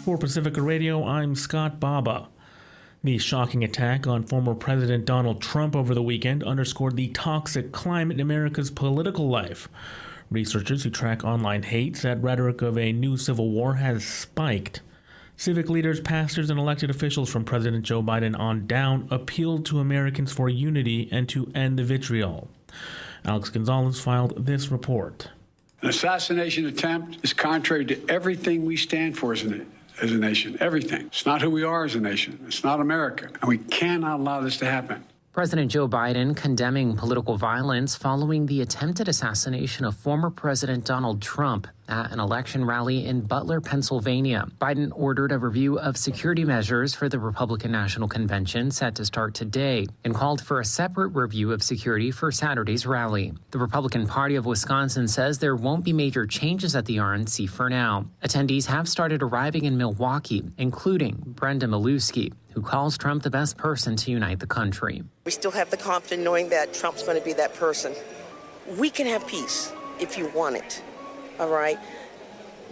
For Pacifica Radio, I'm Scott Baba. The shocking attack on former President Donald Trump over the weekend underscored the toxic climate in America's political life. Researchers who track online hate said rhetoric of a new civil war has spiked. Civic leaders, pastors, and elected officials from President Joe Biden on down appealed to Americans for unity and to end the vitriol. Alex Gonzalez filed this report. An assassination attempt is contrary to everything we stand for as a nation. Everything. It's not who we are as a nation. It's not America. And we cannot allow this to happen. President Joe Biden condemning political violence following the attempted assassination of former President Donald Trump at an election rally in Butler, Pennsylvania. Biden ordered a review of security measures for the Republican National Convention set to start today and called for a separate review of security for Saturday's rally. The Republican Party of Wisconsin says there won't be major changes at the RNC for now. Attendees have started arriving in Milwaukee, including Brenda Maluski, who calls Trump the best person to unite the country. We still have the confidence knowing that Trump's going to be that person. We can have peace if you want it, all right?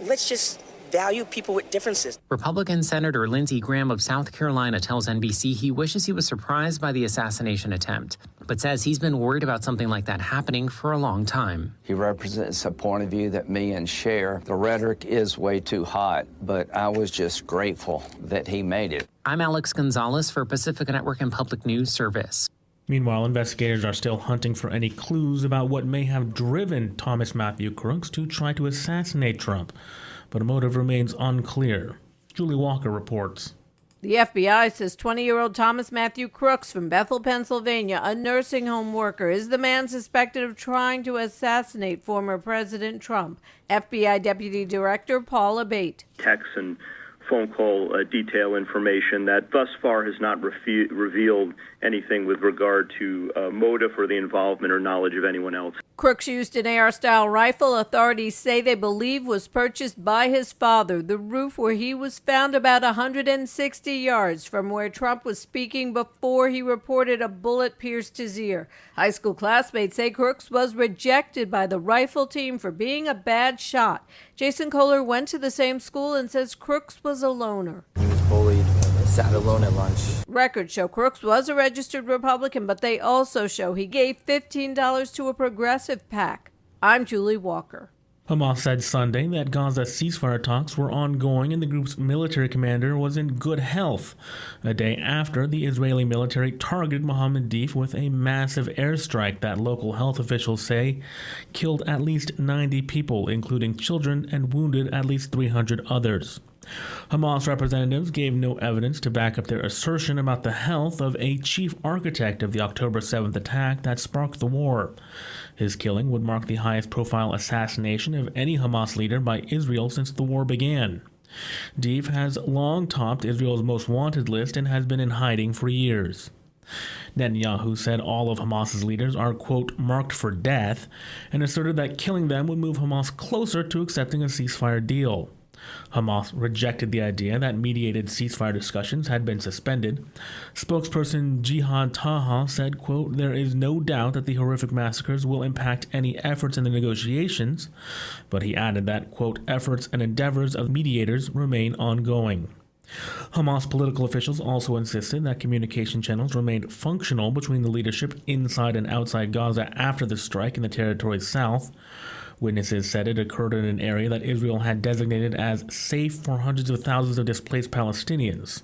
Let's just value people with differences. Republican Senator Lindsey Graham of South Carolina tells NBC he wishes he was surprised by the assassination attempt, but says he's been worried about something like that happening for a long time. He represents a point of view that me and share. The rhetoric is way too hot, but I was just grateful that he made it. I'm Alex Gonzalez for Pacifica Network and Public News Service. Meanwhile, investigators are still hunting for any clues about what may have driven Thomas Matthew Crooks to try to assassinate Trump, but a motive remains unclear. Julie Walker reports. The FBI says 20-year-old Thomas Matthew Crooks from Bethel, Pennsylvania, a nursing home worker, is the man suspected of trying to assassinate former President Trump. FBI Deputy Director Paul Abate. Texts and phone call detail information that thus far has not revealed anything with regard to motive or the involvement or knowledge of anyone else. Crooks used an AR-style rifle authorities say they believe was purchased by his father. The roof where he was found about 160 yards from where Trump was speaking before he reported a bullet pierced his ear. High school classmates say Crooks was rejected by the rifle team for being a bad shot. Jason Kohler went to the same school and says Crooks was a loner. He was bullied, sat alone at lunch. Records show Crooks was a registered Republican, but they also show he gave $15 to a progressive PAC. I'm Julie Walker. Hamas said Sunday that Gaza ceasefire talks were ongoing and the group's military commander was in good health, a day after the Israeli military targeted Mohammed Deif with a massive airstrike that local health officials say killed at least 90 people, including children, and wounded at least 300 others. Hamas representatives gave no evidence to back up their assertion about the health of a chief architect of the October 7th attack that sparked the war. His killing would mark the highest-profile assassination of any Hamas leader by Israel since the war began. Deif has long topped Israel's most wanted list and has been in hiding for years. Netanyahu said all of Hamas's leaders are, quote, marked for death, and asserted that killing them would move Hamas closer to accepting a ceasefire deal. Hamas rejected the idea that mediated ceasefire discussions had been suspended. Spokesperson Jihad Taha said, quote, there is no doubt that the horrific massacres will impact any efforts in the negotiations, but he added that, quote, efforts and endeavors of mediators remain ongoing. Hamas political officials also insisted that communication channels remained functional between the leadership inside and outside Gaza after the strike in the territory's south. Witnesses said it occurred in an area that Israel had designated as safe for hundreds of thousands of displaced Palestinians.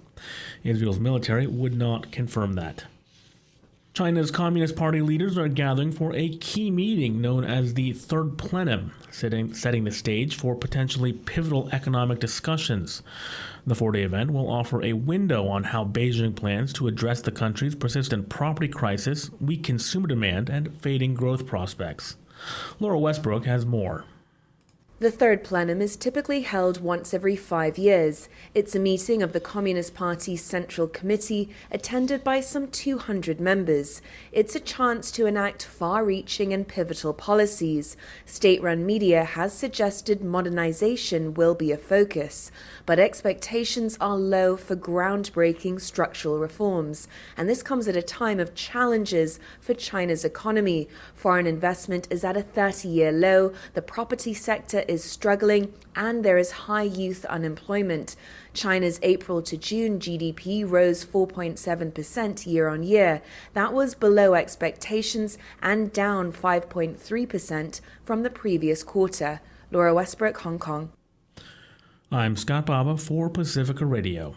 Israel's military would not confirm that. China's Communist Party leaders are gathering for a key meeting known as the Third Plenum, setting the stage for potentially pivotal economic discussions. The four-day event will offer a window on how Beijing plans to address the country's persistent property crisis, weak consumer demand, and fading growth prospects. Laura Westbrook has more. The Third Plenum is typically held once every 5 years. It's a meeting of the Communist Party's Central Committee, attended by some 200 members. It's a chance to enact far-reaching and pivotal policies. State-run media has suggested modernization will be a focus, but expectations are low for groundbreaking structural reforms. And this comes at a time of challenges for China's economy. Foreign investment is at a 30-year low. The property sector is struggling and there is high youth unemployment. China's April to June GDP rose 4.7% year-on-year. That was below expectations and down 5.3% from the previous quarter. Laura Westbrook, Hong Kong. I'm Scott Baba for Pacifica Radio.